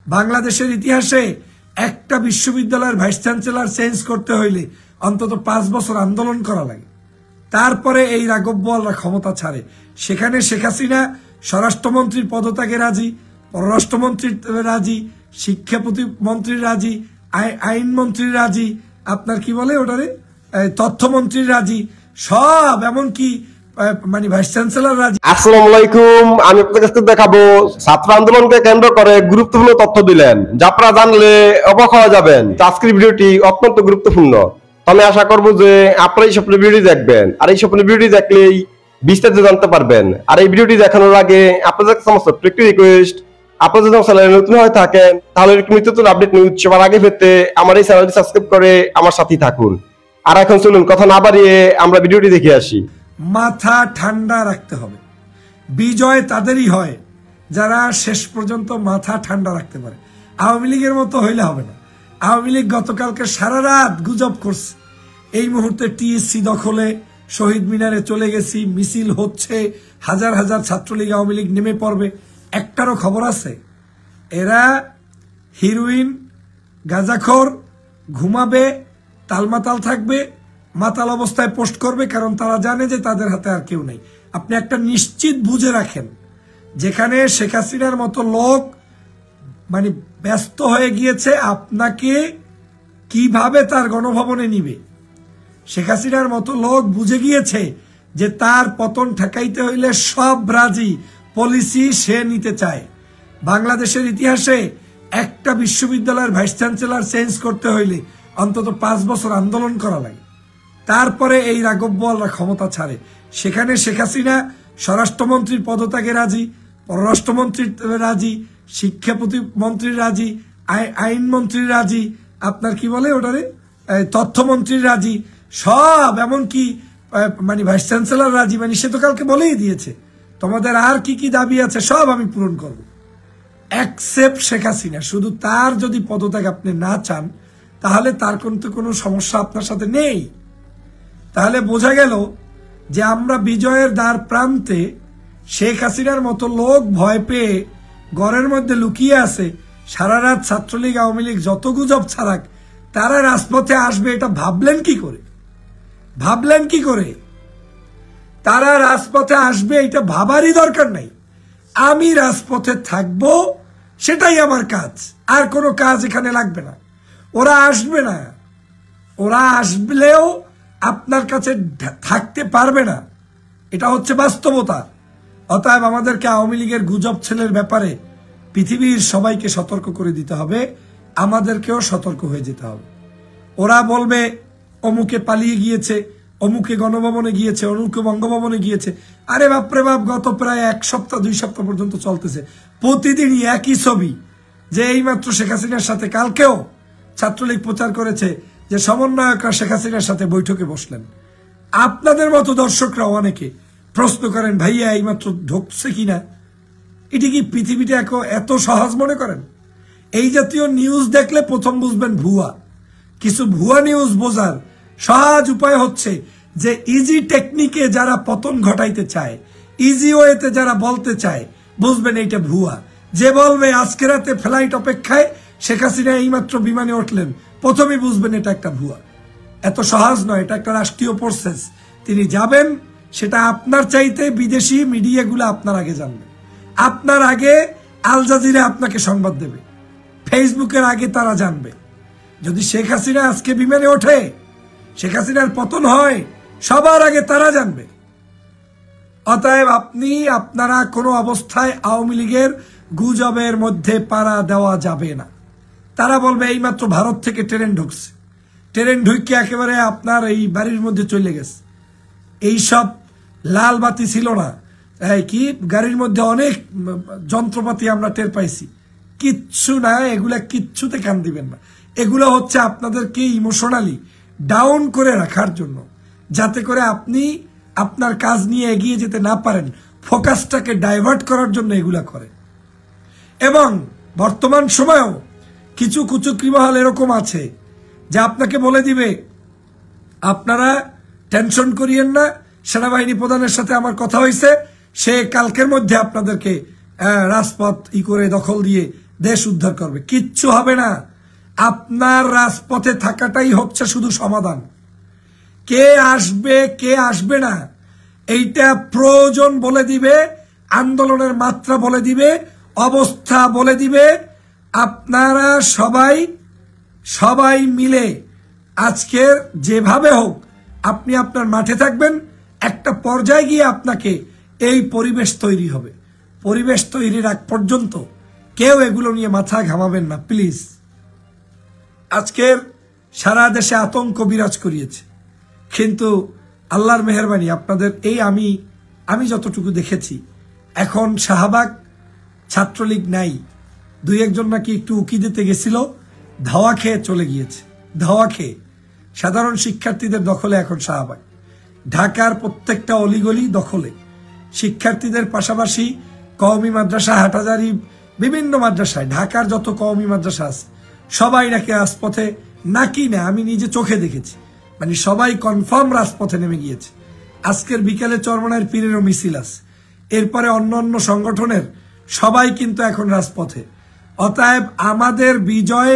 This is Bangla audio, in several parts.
বাংলাদেশের ইতিহাসে একটা বিশ্ববিদ্যালয়ের ভাইস চ্যান্সেলর চেঞ্জ করতে হইলে অন্তত 5 বছর আন্দোলন করা লাগে, তারপরে এই রাঘব বোয়ালরা ক্ষমতা ছাড়ে। সেখানে শেখ হাসিনা স্বরাষ্ট্রমন্ত্রীর পদত্যাগে রাজি, পররাষ্ট্রমন্ত্রী রাজি, শিক্ষা প্রতিমন্ত্রী রাজি, আইনমন্ত্রী রাজি, আপনার কি বলে ওটারে তথ্যমন্ত্রী রাজি, সব এমনকি মানে ভাইস চ্যান্সেলর রাজি। আসসালামু আলাইকুম, আমি আপনাদের কাছে দেখাবো ছাত্র আন্দোলনকে কেন্দ্র করে গুরুত্বপূর্ণ তথ্য দিলেন, যা আপনারা জানলে অবাক হয়ে যাবেন। আজকের ভিডিওটি অত্যন্ত গুরুত্বপূর্ণ। আমি আশা করবো যে আপনারা এই স্বপ্নের ভিডিওটি দেখবেন, আর এই স্বপ্নের ভিডিওটি দেখলেই বিস্তারিত জানতে পারবেন। আর এই ভিডিওটি দেখানোর আগে আপনাদের সমস্ত একটি রিকোয়েস্ট, আপনারা যদি চ্যানেলে নতুন হয়ে থাকেন তাহলে নতুন আপডেট নিউজ সবার আগে পেতে আমার এই চ্যানেলটি সাবস্ক্রাইব করে আমার সাথেই থাকুন। আর এখন চলুন কথা না বাড়িয়ে আমরা ভিডিওটি দেখে আসি। মাথা ঠান্ডা রাখতে হবে। বিজয় তাদেরই হয় যারা শেষ পর্যন্ত মাথা ঠান্ডা রাখতে পারে। আওয়ামী লীগের মতো হইলে হবে না। আওয়ামী লীগ গতকালকে সারা রাত গুজব করছে, এই মুহূর্তে টিএসসি দখলে, শহীদ মিনারে চলে গেছি, মিছিল হচ্ছে, হাজার হাজার ছাত্রলীগ আওয়ামী লীগ নেমে পড়বে। একটারও খবর আছে? এরা হিরোইন, গাঁজাখোর, ঘুমাবে, তালমাতাল থাকবে, মাতাল অবস্থায় পোস্ট করবে, কারণ তারা জানে যে তাদের হাতে আর কেউ নেই। আপনি একটা নিশ্চিত বুঝে রাখেন, যেখানে শেখ হাসিনার মতো লোক মানে ব্যস্ত হয়ে গিয়েছে আপনাকে কিভাবে তার গণভবনে নিবে। শেখ হাসিনার মতো লোক বুঝে গিয়েছে যে তার পতন ঠেকাইতে হইলে সব রাজি পলিসি সে নিতে চায়। বাংলাদেশের ইতিহাসে একটা বিশ্ববিদ্যালয়ের ভাইস চ্যান্সেলর চেঞ্জ করতে হইলে অন্তত 5 বছর আন্দোলন করা লাগে, তারপরে এই রাঘব বোয়ালরা ক্ষমতা ছাড়ে। সেখানে শেখ হাসিনা স্বরাষ্ট্রমন্ত্রীর পদত্যাগে রাজি, পররাষ্ট্রমন্ত্রী রাজি, শিক্ষা প্রতিমন্ত্রী রাজি, আইনমন্ত্রী রাজি, আপনার কি বলে ওটারে তথ্যমন্ত্রী রাজি, সব এমনকি মানে ভাইস চ্যান্সেলর রাজি। মানে সে তো কালকে বলেই দিয়েছে তোমাদের আর কি কি দাবি আছে সব আমি পূরণ করব। অ্যাকসেপ্ট শেখ হাসিনা। শুধু তার যদি পদত্যাগ আপনি না চান তাহলে তার কিন্তু কোনো সমস্যা আপনার সাথে নেই। তাহলে বোঝা গেল যে আমরা বিজয়ের দ্বার প্রান্তে, শেখ হাসিনার মতো লোক ভয় পেয়ে ঘরের মধ্যে লুকিয়ে আছে। সারা রাত ছাত্রলীগ আওয়ামী লীগ যত গুজব ছাড়াক, তারা রাজপথে আসবে এটা ভাবলেন কি করে? ভাবলেন কি করে তারা রাজপথে আসবে? এটা ভাবারই দরকার নাই। আমি রাজপথে থাকবো, সেটাই আমার কাজ, আর কোনো কাজ এখানে লাগবে না। ওরা আসবে না, ওরা আসলেও আপনার কাছে থাকতে পারবে না, এটা হচ্ছে বাস্তবতা। অতএব আমাদেরকে আওয়ামী লীগের গুজব ছেলের ব্যাপারে পৃথিবীর সবাইকে সতর্ক করে দিতে হবে, আমাদেরকেও সতর্ক হয়ে যেতে হবে। ওরা বলবে অমুকে পালিয়ে গিয়েছে, অমুকে গণভবনে গিয়েছে, অমুকে বঙ্গভবনে গিয়েছে। আরে বাপরে বাপ, গত প্রায় 1 সপ্তাহ 2 সপ্তাহ পর্যন্ত চলতেছে প্রতিদিনই একই ছবি, যে এইমাত্র শেখ হাসিনার সাথে, কালকেও ছাত্রলীগ প্রচার করেছে যে সমন্বয়করা শেখ হাসিনার সাথে বৈঠকে বসলেন। আপনাদের মতো দর্শকরা অনেকে প্রশ্ন করেন ভাইয়া এইমাত্র ঢুকছে কিনা। এটি কি পৃথিবীটা এত সহজ মনে করেন? এই জাতীয় নিউজ দেখলে প্রথম বুঝবেন ভুয়া। কিছু ভুয়া নিউজ বোঝার সহজ উপায় হচ্ছে যে ইজি টেকনিকে যারা পতন ঘটাইতে চায়, ইজি ওয়েতে যারা বলতে চায়, বুঝবেন এইটা ভুয়া। যে বলবে আজকে রাতে ফ্লাইট অপেক্ষায় শেখ হাসিনা এইমাত্র বিমানে উঠলেন, প্রথমে বুঝবেন এটা একটা ভুয়া। এত সহজ নয়, এটা একটা রাষ্ট্রীয় প্রসেস। তিনি যাবেন, সেটা আপনার চাইতে বিদেশি মিডিয়াগুলো আপনার আগে জানবে। আপনার আগে আল জাজিরা আপনাকে সংবাদ দেবে, ফেসবুকের আগে তারা জানবে। যদি শেখ হাসিনা আজকে বিমানে ওঠে, শেখ হাসিনার পতন হয়, সবার আগে তারা জানবে। অতএব আপনারা কোনো অবস্থায় আওয়ামী লীগের গুজবের মধ্যে পাড়া দেওয়া যাবে না। তারা বলবে এইমাত্র ভারত থেকে ট্রেন ঢুকছে, ট্রেন ঢুকে একেবারে আপনার এই বাড়ির মধ্যে চলে গেছে। এইসব লাল বাতি ছিল না, কি গাড়ির মধ্যে অনেক যন্ত্রপাতি আমরা টের পাইছি, কিচ্ছু না। এগুলা কিচ্ছুতে কান দিবেন না। এগুলো হচ্ছে আপনাদেরকে ইমোশনালি ডাউন করে রাখার জন্য, যাতে করে আপনি আপনার কাজ নিয়ে এগিয়ে যেতে না পারেন। ফোকাসটাকে ডাইভার্ট করার জন্য এগুলা করে। এবং বর্তমান সময়েও কিছু কুচক্রী মহল এরকম আছে যে আপনাকে বলে দিবে আপনারা টেনশন করিয়েন না, সেনাবাহিনী প্রধানের সাথে আমার কথা হয়েছে, সে কালকের মধ্যে আপনাদেরকে রাজপথ করে দখল দিয়ে দেশ উদ্ধার করবে। কিচ্ছু হবে না। আপনার রাজপথে থাকাটাই হচ্ছে শুধু সমাধান। কে আসবে কে আসবে না এইটা প্রয়োজন বলে দিবে, আন্দোলনের মাত্রা বলে দিবে, অবস্থা বলে দিবে। আপনারা সবাই মিলে আজকের যেভাবে হোক আপনি আপনার মাঠে থাকবেন। একটা পর্যায়ে গিয়ে আপনাকে এই পরিবেশ তৈরি হবে। পরিবেশ তৈরির আগ পর্যন্ত কেউ এগুলো নিয়ে মাথা ঘামাবেন না প্লিজ। আজকের সারা দেশে আতঙ্ক বিরাজ করিয়েছে, কিন্তু আল্লাহর মেহেরবানি আপনাদের এই আমি যতটুকু দেখেছি, এখন শাহবাগ ছাত্রলীগ নাই। দুই একজন নাকি একটু উকি দিতে গেছিল, ধাওয়া খেয়ে চলে গিয়েছে। ধাওয়া খেয়ে সাধারণ শিক্ষার্থীদের দখলে এখন শাহবাগ। ঢাকার প্রত্যেকটা অলিগলি দখলে। শিক্ষার্থীদের পাশাপাশি কওমি মাদ্রাসা, হাটহাজারী, বিভিন্ন মাদ্রাসায়, ঢাকার যত কওমি মাদ্রাসা আছে সবাই নাকি রাজপথে, নাকি না আমি নিজে চোখে দেখেছি, মানে সবাই কনফার্ম রাজপথে নেমে গিয়েছে। আজকের বিকেলে চরমনায়ের পীরেরও মিছিল আছে। এরপরে অন্য সংগঠনের সবাই কিন্তু এখন রাজপথে। অতএব আমাদের বিজয়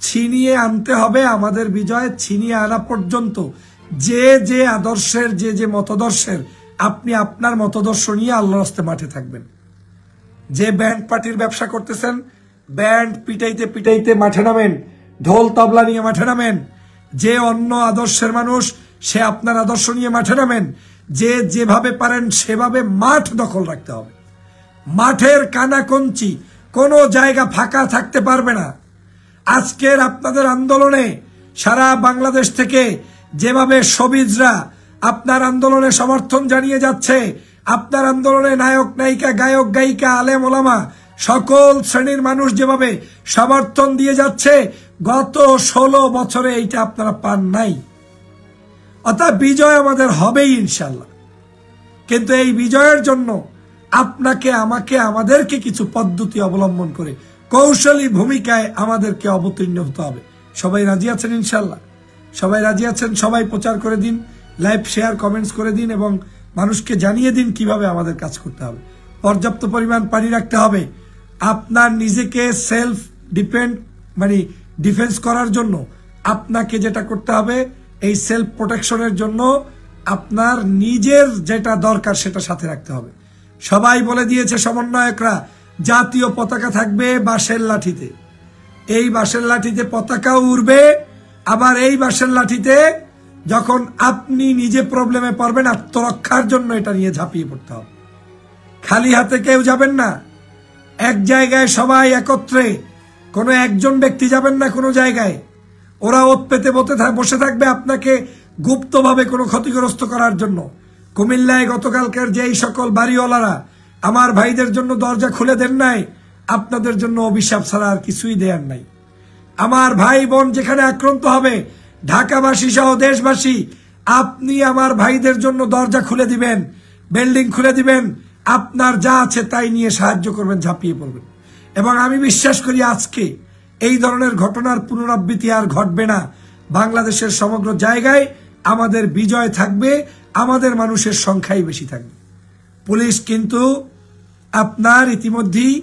ছিনিয়ে আনতে হবে। আমাদের বিজয় ছিনিয়ে আনা পর্যন্ত যে আদর্শের, যে মতদর্শের, আপনি আপনার মতদর্শ নিয়ে আল্লাহর রাস্তায় মাঠে থাকবেন। যে ব্যান্ড পার্টির ব্যবসা করতেছেন, ব্যান্ড পিটাইতে মাঠে নামেন, ঢোল তবলা নিয়ে মাঠে নামেন। যে অন্য আদর্শের মানুষ, সে আপনার আদর্শ নিয়ে মাঠে নামেন। যেভাবে পারেন সেভাবে মাঠ দখল রাখতে হবে। মাঠের কানাকঞ্চি কোনো জায়গা ফাঁকা থাকতে পারবে না। আজকের আপনাদের আন্দোলনে সারা বাংলাদেশ থেকে যেভাবে শোবিজরা আপনার আন্দোলনে সমর্থন জানিয়ে যাচ্ছে, আপনার আন্দোলনে নায়ক নায়িকা, গায়ক গায়িকা, আলেম ওলামা, সকল শ্রেণীর মানুষ যেভাবে সমর্থন দিয়ে যাচ্ছে, গত 16 বছরে এইটা আপনারা পান নাই। অর্থাৎ বিজয় আমাদের হবেই ইনশাল্লাহ। কিন্তু এই বিজয়ের জন্য আপনাকে, আমাদেরকে কিছু পদ্ধতি অবলম্বন করে কৌশলী ভূমিকায় আমাদেরকে অবতীর্ণ হতে হবে। সবাই রাজি আছেন ইনশাল্লাহ? সবাই রাজি আছেন? সবাই প্রচার করে দিন, লাইভ শেয়ার কমেন্টস করে দিন এবং মানুষকে জানিয়ে দিন কিভাবে আমাদের কাজ করতে হবে। পর্যাপ্ত পরিমাণ পানি রাখতে হবে। আপনার নিজেকে সেলফ ডিফেন্স করার জন্য আপনাকে যেটা করতে হবে, এই সেলফ প্রোটেকশনের জন্য আপনার নিজের যেটা দরকার সেটা সাথে রাখতে হবে। সবাই বলে দিয়েছে সমন্বয়করা, জাতীয় পতাকা থাকবে বাঁশের লাঠিতে। এই বাঁশের লাঠিতে পতাকাও উড়বে। আবার এই বাঁশের লাঠিতে যখন আপনি নিজে প্রবলেমে পড়বেন, আত্মরক্ষার জন্য এটা নিয়ে ঝাঁপিয়ে পড়তে হবে। খালি হাতে কেউ যাবেন না। এক জায়গায় সবাই একত্রে, কোনো একজন ব্যক্তি যাবেন না কোনো জায়গায়। ওরা ওত পেতে বসে থাকবে আপনাকে গুপ্তভাবে কোনো ক্ষতিগ্রস্ত করার জন্য। কুমিল্লায় গতকালকার যেই সকল বাড়িওয়ালারা আমার ভাইদের জন্য দরজা খুলে দেন নাই, আপনাদের জন্য অভিশাপ ছাড়া আর কিছুই দেয়ার নাই। আমার ভাই বোন যেখানে আক্রান্ত হবে, ঢাকাবাসী সহ দেশবাসী, আপনি আমার ভাইদের জন্য দরজা খুলে দিবেন, বিল্ডিং খুলে দিবেন, আপনার যা আছে তাই নিয়ে সাহায্য করবেন, ঝাঁপিয়ে পড়বেন। এবং আমি বিশ্বাস করি আজকে এই ধরনের ঘটনার পুনরাবৃত্তি আর ঘটবে না। বাংলাদেশের সমগ্র জায়গায় আমাদের বিজয় থাকবে, আমাদের মানুষের সংখ্যাই বেশি থাকবে। পুলিশ কিন্তু আপনার ইতিমধ্যেই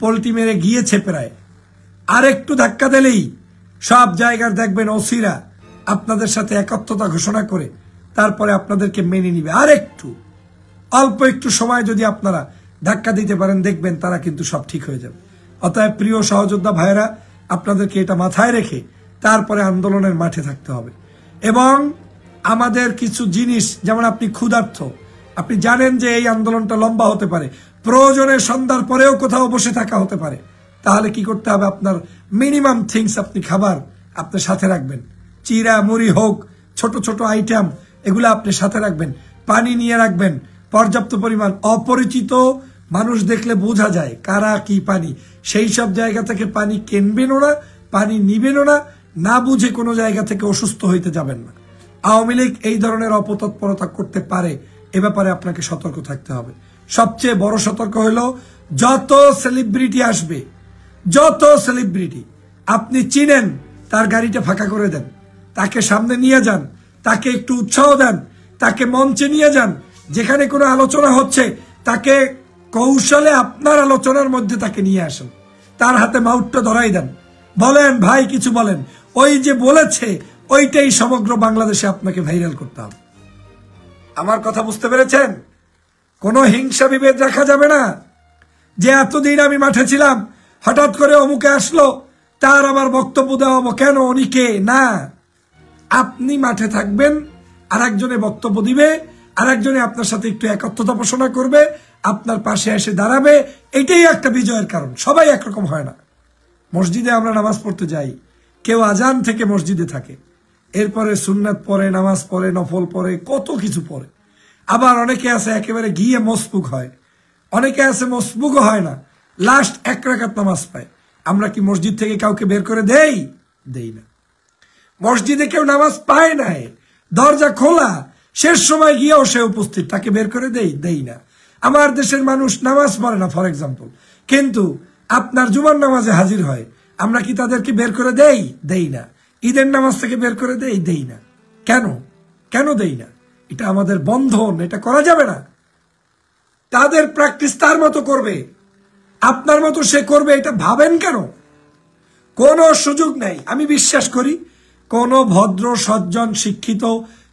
পল্টি মেরে গিয়েছে প্রায়। আর একটু ধাক্কা দিলেই সব জায়গার দেখবেন ওসিরা আপনাদের সাথে একত্রতা ঘোষণা করে তারপরে আপনাদেরকে মেনে নিবে। আর একটু অল্প একটু সময় যদি আপনারা ধাক্কা দিতে পারেন, দেখবেন তারা কিন্তু সব ঠিক হয়ে যাবে। অতএব প্রিয় সহযোদ্ধা ভাইয়েরা, আপনাদেরকে এটা মাথায় রেখে তারপরে আন্দোলনের মাঠে থাকতে হবে। এবং আমাদের কিছু জিনিস, যেমন আপনি ক্ষুধার্ত, আপনি জানেন যে এই আন্দোলনটা লম্বা হতে পারে, প্রয়োজনে সন্ধ্যার পরেও কোথাও বসে থাকা হতে পারে, তাহলে কি করতে হবে? আপনার মিনিমাম থিংস, আপনি খাবার আপনার সাথে রাখবেন। চিরা মুড়ি হোক, ছোট ছোট আইটেম, এগুলো আপনি সাথে রাখবেন। পানি নিয়ে রাখবেন পর্যাপ্ত পরিমাণ। অপরিচিত মানুষ দেখলে বোঝা যায় কারা কি পানি, সেই সব জায়গা থেকে পানি কিনবেনও না, পানি নিবেনও না, না বুঝে কোনো জায়গা থেকে অসুস্থ হইতে যাবেন না। আওয়ামী লীগ এই ধরনের অপতৎপরতা করতে পারে, এ ব্যাপারে আপনাকে সতর্ক থাকতে হবে। সবচেয়ে বড় সতর্ক হলো, যত সেলিব্রিটি আসবে, যত সেলিব্রিটি আপনি চিনেন, তার গাড়িটা ফাঁকা করে দেন, তাকে সামনে নিয়ে যান, তাকে একটু উৎসাহ দেন, তাকে মঞ্চে নিয়ে যান। যেখানে কোনো আলোচনা হচ্ছে তাকে কৌশলে আপনার আলোচনার মধ্যে তাকে নিয়ে আসেন, তার হাতে মাউটটা ধরাই দেন, বলেন ভাই কিছু বলেন, ওই যে বলেছে ওইটাই সমগ্র বাংলাদেশে আপনাকে ভাইরাল করতে হবে। আমার কথা বুঝতে পেরেছেন? কোনো হিংসা বিভেদ রাখা যাবে না যে এতদিন আমি মাঠে ছিলাম, হঠাৎ করে অমুকে আসলো, তার আবার বক্তব্য দেওয়া কেন, উনি কে? না, আপনি মাঠে থাকবেন, আর একজনে বক্তব্য দিবে, আর একজনে আপনার সাথে একটু একত্রতা পোষণা করবে, আপনার পাশে এসে দাঁড়াবে, এটাই একটা বিজয়ের কারণ। সবাই একরকম হয় না। মসজিদে আমরা নামাজ পড়তে যাই, কেউ আজান থেকে মসজিদে থাকে, এরপরে সুন্নাত পড়ে, নামাজ পড়ে, নফল পড়ে, কত কিছু পড়ে। আবার অনেকে আছে একেবারে গিয়ে মসবুক হয়, অনেকে আছে মসবুকও হয় না, লাস্ট 1 রাকাত নামাজ পায়। আমরা কি মসজিদ থেকে কাউকে বের করে দেই না। মসজিদে কেউ নামাজ পায় নাই, দরজা খোলা, শেষ সময় গিয়েও সে উপস্থিত, তাকে বের করে দেই না। আমার দেশের মানুষ নামাজ পড়ে না ফর এক্সাম্পল, কিন্তু আপনার জুমার নামাজে হাজির হয়, আমরা কি তাদেরকে বের করে দেই না। ঈদের নামাজ থেকে বের করে দেই না। কেন দেই না? এটা আমাদের বন্ধন, এটা করা যাবে না। তাদের প্র্যাকটিস তার মতো করবে, আপনার মতো সে করবে, এটা ভাবেন কেন? কোনো সুযোগ নাই। আমি বিশ্বাস করি কোন ভদ্র সজ্জন শিক্ষিত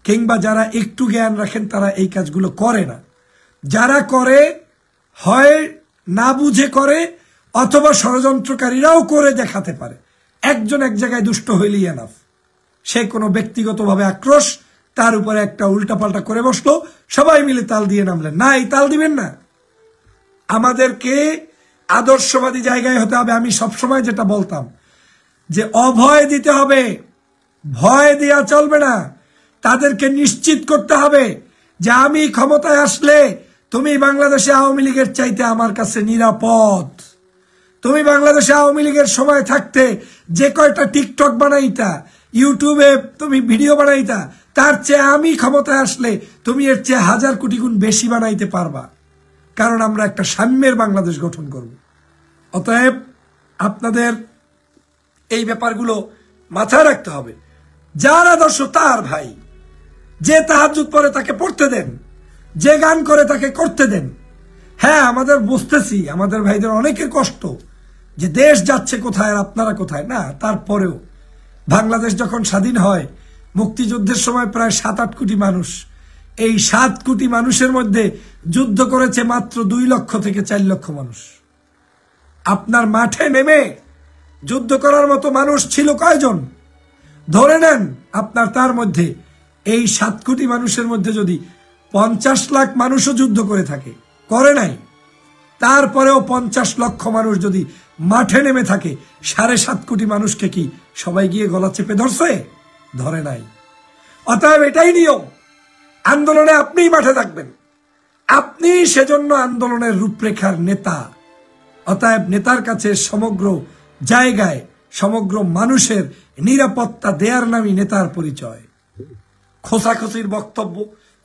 কিংবা যারা একটু জ্ঞান রাখেন তারা এই কাজগুলো করে না। যারা করে হয় না বুঝে করে, অথবা ষড়যন্ত্রকারীরাও করে দেখাতে পারে। একজন এক জায়গায় দুষ্ট হইলেই এনাফ। সে কোনো ব্যক্তিগতভাবে আক্রোশ, তার উপরে একটা উল্টাপাল্টা করে বসলো, সবাই মিলে তাল দিয়ে নামলেন। না, এই তাল দিবেন না। আমাদেরকে আদর্শবাদী জায়গায় হতে হবে। আমি সবসময় যেটা বলতাম যে অভয় দিতে হবে, ভয় দেওয়া চলবে না। তাদেরকে নিশ্চিত করতে হবে যে আমি ক্ষমতায় আসলে তুমি বাংলাদেশে আওয়ামী লীগের চাইতে আমার কাছে নিরাপদ। তুমি বাংলাদেশে আওয়ামী লীগের সময় থাকতে যে কয়টা টিকটক বানাইতা, ইউটিউবে তুমি ভিডিও বানাইতা, তার চেয়ে আমি ক্ষমতায় আসলে তুমি এর চেয়ে 1000 কোটি গুণ বেশি বানাইতে পারবা। কারণ আমরা একটা সাম্যের বাংলাদেশ গঠন করব। অতএব আপনাদের এই ব্যাপারগুলো মাথায় রাখতে হবে। যার আদর্শ তার ভাই, যে তাহাজ্জুদ পড়ে তাকে পড়তে দেন, যে গান করে তাকে করতে দেন। হ্যাঁ, আমাদের বুঝতেছি আমাদের ভাইদের অনেকের কষ্ট যে দেশ যাচ্ছে কোথায় আর আপনারা কোথায়। না, তারপরেও বাংলাদেশ যখন স্বাধীন হয়, মুক্তিযুদ্ধের সময় প্রায় 7-8 কোটি মানুষ, এই 7 কোটি মানুষের মধ্যে যুদ্ধ করেছে মাত্র 2 লক্ষ থেকে 4 লক্ষ মানুষ। আপনার মাঠে নেমে যুদ্ধ করার মতো মানুষ ছিল কয়জন? ধরে নেন আপনার তার মধ্যে এই 7 কোটি মানুষের মধ্যে যদি 50 লাখ মানুষও যুদ্ধ করে থাকে, করে নাই, তারপরেও 50 লক্ষ মানুষ যদি মাঠে নেমে থাকে, 7.5 কোটি মানুষকে কি সবাই গিয়ে গলা চেপে ধরছে? ধরে নাই। অতএব এটাই নিয়ম, আন্দোলনে আপনিই মাঠে থাকবেন, আপনি সেজন্য আন্দোলনের রূপরেখার নেতা। অতএব নেতার কাছে সমগ্র জায়গায় সমগ্র মানুষের নিরাপত্তা দেয়ার নামই নেতার পরিচয়। খোসাখুসির বক্তব্য,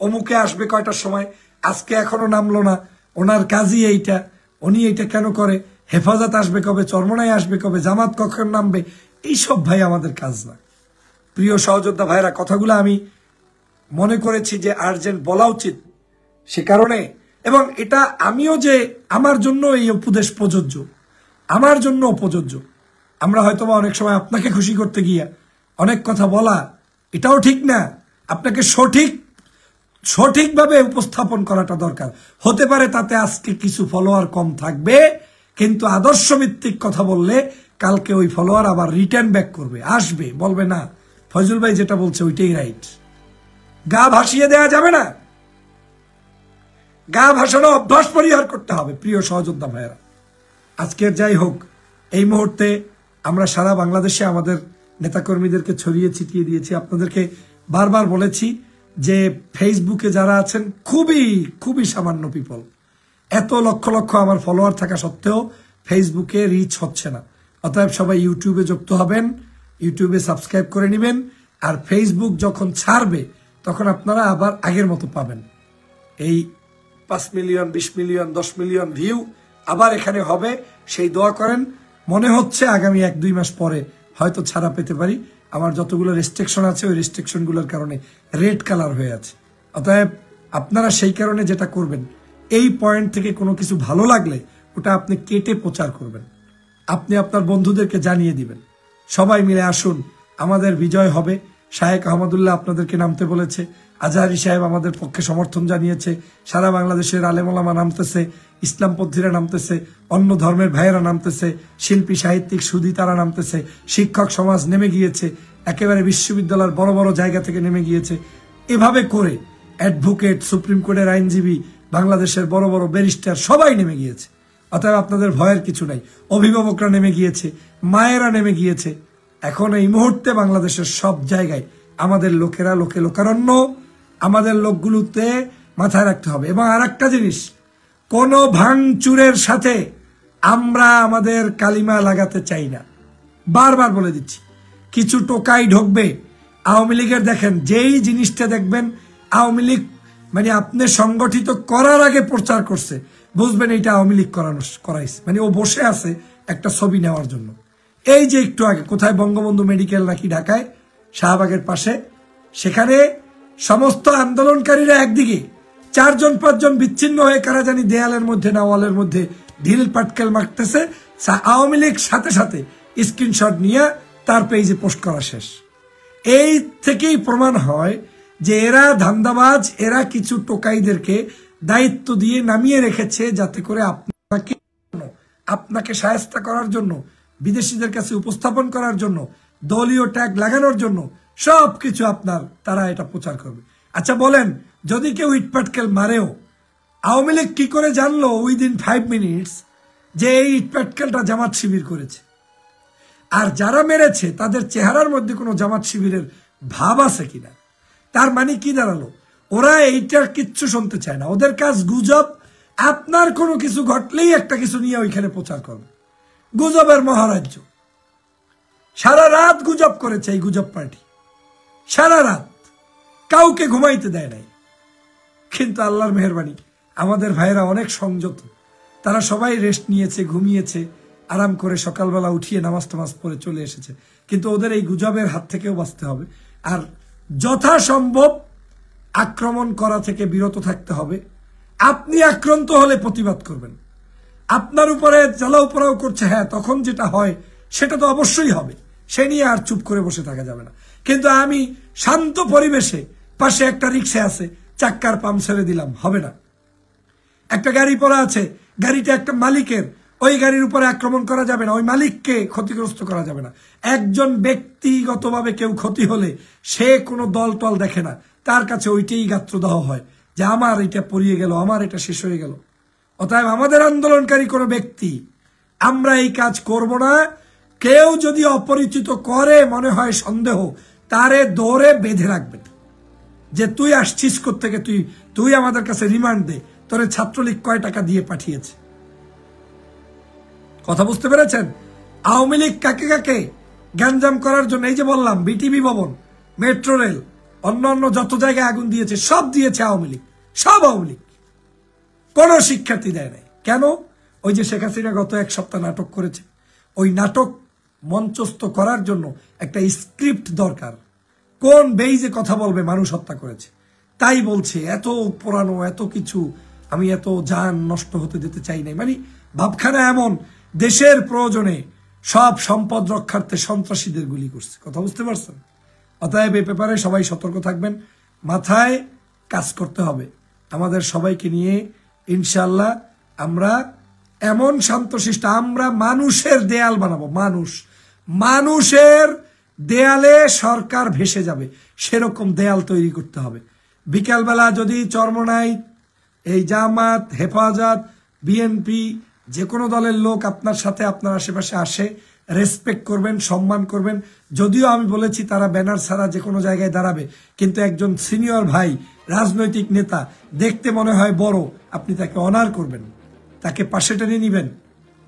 অমুকে আসবে কয়টার সময়, আজকে এখনো নামলো না, ওনার কাজই এইটা, উনি এইটা কেন করে, হেফাজত আসবে কবে, চরমনাই আসবে কবে, জামাত কখন নামবে, এইসব ভাই আমাদের কাজ না। প্রিয় সহযোদ্ধা ভাইরা, কথাগুলো আমি মনে করেছি যে আর্জেন্ট বলা উচিত, সে কারণে, এবং এটা আমিও যে আমার জন্য এই উপদেশ প্রযোজ্য, আমার জন্য প্রযোজ্য। আমরা হয়তোবা অনেক সময় আপনাকে খুশি করতে গিয়া অনেক কথা বলা, এটাও ঠিক না। আপনাকে সঠিকভাবে উপস্থাপন করাটা দরকার। হতে পারে তাতে আজকে কিছু ফলোয়ার কম থাকবে, কিন্তু আদর্শ ভিত্তিক কথা বললে কালকে ওই ফলোয়ার আবার রিটার্ন ব্যাক করবে, আসবে, বলবে না ফয়জুল ভাই যেটা বলছে ওইটাই রাইট। গা ভাসিয়ে দেওয়া যাবে না, গা ভাসানো অভ্যাস পরিহার করতে হবে। প্রিয় সহযোদ্ধা ভাইয়েরা, আজকের যাই হোক, এই মুহূর্তে আমরা সারা বাংলাদেশে আমাদের নেতাকর্মীদেরকে ছড়িয়ে ছিটিয়ে দিয়েছি। আপনাদেরকে বারবার বলেছি যে ফেসবুকে যারা আছেন খুবই সামান্য পিপল, এত লক্ষ লক্ষ আমার ফলোয়ার থাকা সত্ত্বেও ফেসবুকে রিচ হচ্ছে না। অতএব সবাই ইউটিউবে যুক্ত হবেন, ইউটিউবে সাবস্ক্রাইব করে নেবেন, আর ফেসবুক যখন ছাড়বে তখন আপনারা আবার আগের মতো পাবেন। এই 5 মিলিয়ন, 20 মিলিয়ন, 10 মিলিয়ন ভিউ আবার এখানে হবে, সেই দোয়া করেন। মনে হচ্ছে আগামী 1-2 মাস পরে হয়তো ছাড়া পেতে পারি। আমার যতগুলো রেস্ট্রিকশন আছে ওই রেস্ট্রিকশনগুলোর কারণে রেড কালার হয়ে আছে। অতএব আপনারা সেই কারণে যেটা করবেন, এই পয়েন্ট থেকে কোনো কিছু ভালো লাগলে ওটা আপনি কেটে প্রচার করবেন। আপনি আপনার বন্ধুদেরকে জানিয়ে দিবেন। সবাই মিলে আসুন, আমাদের বিজয় হবে। শায়েখ আহমদুল্লাহ আপনাদেরকে নামতে বলেছে, আজহারি সাহেব আমাদের পক্ষে সমর্থন জানিয়েছে, সারা বাংলাদেশের আলেম ওলামা নামতেছে, ইসলামপন্থীরা নামতেছে, অন্য ধর্মের ভাইয়েরা নামতেছে, শিল্পী সাহিত্যিক সুধী তারা নামতেছে, শিক্ষক সমাজ নেমে গিয়েছে, একেবারে বিশ্ববিদ্যালয়ের বড় বড় জায়গা থেকে নেমে গিয়েছে। এভাবে করে অ্যাডভোকেট, সুপ্রিম কোর্টের আইনজীবী, বাংলাদেশের বড় বড় ব্যারিস্টার সবাই নেমে গিয়েছে। অতএব আপনাদের ভয়ের কিছু নাই। অভিভাবকরা নেমে গিয়েছে, মায়েরা নেমে গিয়েছে। এখন এই মুহূর্তে বাংলাদেশের সব জায়গায় আমাদের লোকেরা লোকে লোকারণ্য, আমাদের লোকগুলোতে মাথায় রাখতে হবে। এবং আর একটা জিনিস, কোন ভাঙচুরের সাথে আমরা আমাদের কালিমা লাগাতে চাই না। বারবার বলে দিচ্ছি, কিছু টোকাই ঢুকবে আওয়ামী লীগের। দেখেন, যেই জিনিসটা দেখবেন আওয়ামী লীগ মানে আপনি সংগঠিত করার আগে প্রচার করছে, বুঝবেন এটা আওয়ামী লীগ করাইছে। মানে ও বসে আছে একটা ছবি নেওয়ার জন্য। এই যে একটু আগে কোথায় বঙ্গবন্ধু মেডিকেল নাকি ঢাকায় শাহবাগের পাশে, সেখানে সমস্ত আন্দোলনকারীরা একদিকে, 4-5 জন বিচ্ছিন্ন হয়ে কারা জানি দেয়ালের মধ্যে না ওয়ালের মধ্যে ঢিল পাটকেল মারতেছে। আওয়ামী লীগ সাথে সাথে স্ক্রিনশট নিয়ে তার পেজে পোস্ট করা শেষ। এই থেকেই প্রমাণ হয় যে এরা ধান্দাবাজ, এরা কিছু টোকাইদেরকে দায়িত্ব দিয়ে নামিয়ে রেখেছে যাতে করে আপনাকে শায়েস্তা করার জন্য, বিদেশিদের কাছে উপস্থাপন করার জন্য, দলীয় ট্যাগ লাগানোর জন্য সবকিছু আপনার তারা এটা প্রচার করবে। আচ্ছা বলেন, যদি কেউ ইটপাটকেল মারেও, আওয়ামী লীগ কি করে জানলো উইদিন 5 মিনিটস যে এই ইটপাটকেলটা জামাত শিবির করেছে? আর যারা মেরেছে তাদের চেহারার মধ্যে কোনো জামাত শিবিরের ভাব আছে কিনা? তার মানে কি দাঁড়ালো? ওরা এইটার কিচ্ছু শুনতে চায় না। ওদের কাজ গুজব। আপনার কোনো কিছু ঘটলেই একটা কিছু নিয়ে ওইখানে প্রচার করবে। গুজবের মহারাজ্য। সারা রাত গুজব করেছে এই গুজব পার্টি, সারা রাত কাউকে ঘুমাইতে দেয় নাই। কিন্তু আল্লাহর মেহেরবানি, আমাদের ভাইয়েরা অনেক সংযত। তারা সবাই রেস্ট নিয়েছে, ঘুমিয়েছে, আরাম করে সকালবেলা উঠিয়ে নামাজ টামাজ পড়ে চলে এসেছে। কিন্তু ওদের এই গুজবের হাত থেকেও বাঁচতে হবে। আর যথাসম্ভব আক্রমণ করা থেকে বিরত থাকতে হবে। আপনি আক্রান্ত হলে প্রতিবাদ করবেন। আপনার উপরে জ্বালাও পোড়াও করছে, হ্যাঁ, তখন যেটা হয় সেটা তো অবশ্যই হবে, সে নিয়ে আর চুপ করে বসে থাকা যাবে না। কিন্তু আমি শান্ত পরিবেশে, পাশে একটা রিক্সা আছে, চাক্কার পাম্প ছেড়ে দিলাম, হবে না। একটা গাড়ি পড়া আছে, গাড়িটা একটা মালিকের, ওই গাড়ির উপরে আক্রমণ করা যাবে না, ওই মালিককে ক্ষতিগ্রস্ত করা যাবে না। একজন ব্যক্তিগতভাবে কেউ ক্ষতি হলে সে কোনো দল টল দেখে না, তার কাছে ওইটাই গাত্রদাহ হয় যে আমার এটা পড়িয়ে গেল, আমার এটা শেষ হয়ে গেল। অতএব আমাদের আন্দোলনকারী কোনো ব্যক্তি, আমরা এই কাজ করব না। কেউ যদি অপরিচিত করে মনে হয় সন্দেহ, তারে দৌড়ে বেঁধে রাখবেন যে তুই আসছিস কোত্থেকে, তুই আমাদের কাছে রিমান্ড দে, তোরে ছাত্রলীগ কয় টাকা দিয়ে পাঠিয়েছে। কথা বুঝতে পেরেছেন? আওয়ামী লীগ কাকে কাকে গ্যাঞ্জাম করার জন্য, এই যে বললাম বিটিভি ভবন, মেট্রো রেল, অন্যান্য যত জায়গায় আগুন দিয়েছে সব দিয়েছে আওয়ামী লীগ, সব আওয়ামী লীগ। কোন শিক্ষার্থী দেয় নাই। কেন? ওই যে শেখ হাসিনা গত 1 সপ্তাহ নাটক করেছে, ওই নাটক মঞ্চস্থ করার জন্য একটা স্ক্রিপ্ট দরকার। কোন বেইজে কথা বলবে মানুষ হত্যা করেছে, তাই বলছে এত পুরানো এত কিছু, আমি এত জান নষ্ট হতে দিতে চাই নাই। মানে ভাবখানা এমন, দেশের প্রয়োজনে সব সম্পদ রক্ষার্থে সন্ত্রাসীদের গুলি করছে। কথা বুঝতে পারছেন? অতএব এই ব্যাপারে সবাই সতর্ক থাকবেন, মাথায় কাজ করতে হবে। আমাদের সবাইকে নিয়ে ইনশাল্লাহ আমরা এমন শান্তশিষ্ট, আমরা মানুষের দেয়াল বানাবো। মানুষের দেয়ালে সরকার ভেসে যাবে, সেরকম দেয়াল তৈরি করতে হবে। বিকালবেলা যদি চরমনাই, এই জামাত, হেফাজত, বিএনপি, যে কোনো দলের লোক আপনার সাথে আপনার আশেপাশে আসে, রেসপেক্ট করবেন, সম্মান করবেন। যদিও আমি বলেছি তারা ব্যানার ছাড়া যে কোনো জায়গায় দাঁড়াবে, কিন্তু একজন সিনিয়র ভাই, রাজনৈতিক নেতা, দেখতে মনে হয় বড়, আপনি তাকে অনার করবেন, তাকে পাশে টেনে নিবেন,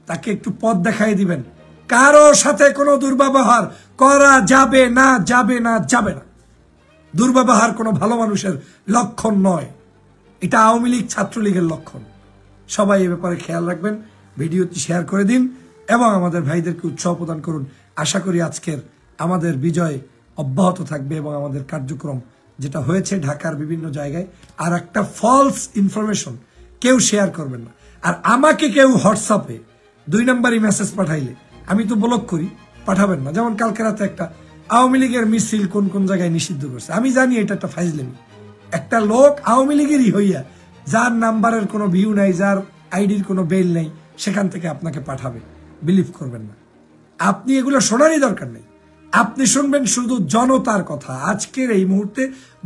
তাকে একটু পথ দেখাই দিবেন। কারো সাথে কোনো দুর্ব্যবহার করা যাবে না, যাবে না, যাবে না। দুর্ব্যবহার কোনো ভালো মানুষের লক্ষণ নয়, এটা আওয়ামী লীগ ছাত্রলীগের লক্ষণ। সবাই এ ব্যাপারে খেয়াল রাখবেন, ভিডিওটি শেয়ার করে দিন এবং আমাদের ভাইদেরকে উৎসাহ প্রদান করুন। আশা করি আজকের আমাদের বিজয় অব্যাহত থাকবে এবং আমাদের কার্যক্রম যেটা হয়েছে ঢাকার বিভিন্ন জায়গায়, আর একটা ফলস ইনফরমেশন কেউ শেয়ার করবেন না। আর আমাকে কেউ হোয়াটসঅ্যাপে 2 নম্বরই মেসেজ পাঠাইলে আমি তো ব্লক করি, পাঠাবেন না। যেমন কালকে রাতে একটা আওয়ামী লীগের মিছিল কোন কোন জায়গায় নিষিদ্ধ করছে, আমি জানি এটা একটা ফাইজলামি। একটা লোক আওয়ামী লীগেরই হইয়া, যার নাম্বারের কোনো ভিউ নাই, যার আইডির কোনো বেল নাই, সেখান থেকে আপনাকে পাঠাবে, বিলিভ করবেন না। আপনি এগুলো শোনারই দরকার নেই। আপনি শুনবেন শুধু জনতার কথা। আজকের এই মুহূর্তে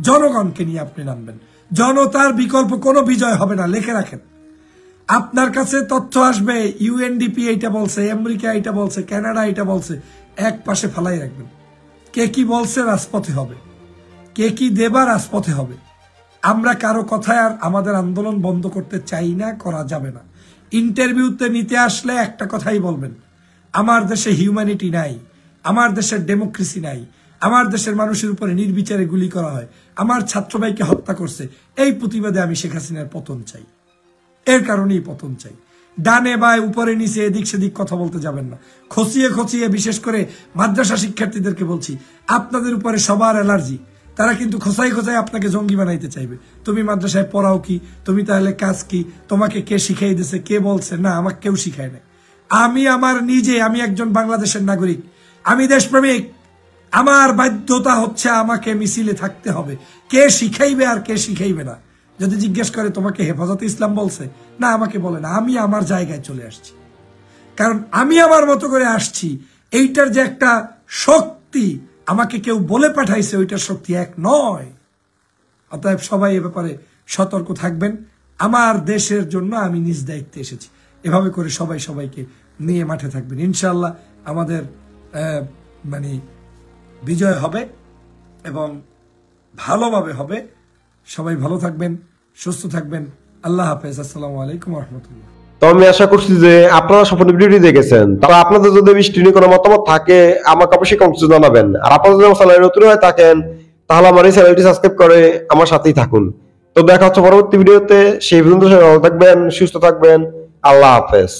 জনগণকে নিয়ে আপনি নামবেন। জনতার বিকল্প কোনো বিজয় হবে না, লিখে রাখেন। আপনার কাছে তথ্য আসবে, ইউএনডিপি এইটা বলছে, আমেরিকা এইটা বলছে, কানাডা এইটা বলছে, এক পাশে ফালাই রাখবেন। কে কি বলছে রাজপথে হবে, কে কি দেবা রাজপথে হবে। আমরা কারো কথায় আর আমাদের আন্দোলন বন্ধ করতে চাই না, করা যাবে না। ইন্টারভিউতে নিতে আসলে একটা কথাই বলবেন, আমার দেশে হিউম্যানিটি নাই, আমার দেশের ডেমোক্রেসি নাই, আমার দেশের মানুষের উপরে নির্বিচারে গুলি করা হয়, আমার ছাত্র ভাইকে হত্যা করছে, এই প্রতিবাদে আমি শেখ হাসিনার পতন চাই, এর কারণেই পতন চাই। ডানে বায় উপরে নিচে এদিক সেদিক কথা বলতে যাবেন না। খচিয়ে খচিয়ে, বিশেষ করে মাদ্রাসা শিক্ষার্থীদেরকে বলছি, আপনাদের উপরে সবার অ্যালার্জি। তারা কিন্তু খোঁচাই খোঁচাই আপনাকে জঙ্গি বানাইতে চাইবে। তুমি মাদ্রাসায় পড়াও কি, তুমি তাহলে কাজ কি, তোমাকে কে শিখাই দিছে, কে বলছে? না, আমাকে কেউ শিখায় না। আমি আমার নিজে, আমি একজন বাংলাদেশের নাগরিক, আমি দেশপ্রেমিক। আমার বাধ্যতা হচ্ছে আমাকে মিছিলে থাকতে হবে। কে শিখাইবে আর কে শিখাইবে না, যদি জিজ্ঞেস করে তোমাকে হেফাজতে ইসলাম বলছে, না আমাকে বলে না, আমি আমার জায়গায় চলে আসছি। কারণ আমি আমার মতো করে আসছি। এইটার যে একটা শক্তি আমাকে কেউ বলে পাঠাইছে, ওইটার শক্তি এক নয়। অতএব সবাই এ ব্যাপারে সতর্ক থাকবেন। আমার দেশের জন্য আমি নিজ দায়িত্বে এসেছি। এভাবে করে সবাই সবাইকে নিয়ে মাঠে থাকবেন। ইনশাল্লাহ আমাদের বিজয় হবে এবং ভালোভাবে হবে। সবাই ভালো থাকবেন, সুস্থ থাকবেন। আল্লাহ হাফেজ। আসসালামু আলাইকুম রহমতুল্লাহ। তো আমি আশা করছি যে আপনারা সম্পূর্ণ ভিডিওটি দেখেছেন। তবে আপনাদের যদি বৃষ্টি নিয়ে কোনো মতামত থাকে আমাকে অবশ্যই কমেন্টে জানাবেন। আর আপনারা যদি আমার চ্যানেলে নতুন হয়ে থাকেন তাহলে আমার এই চ্যানেলটি সাবস্ক্রাইব করে আমার সাথেই থাকুন। তো দেখা হচ্ছে পরবর্তী ভিডিওতে। সেই পর্যন্ত সবাই ভালো থাকবেন, সুস্থ থাকবেন। আল্লাহ হাফেজ।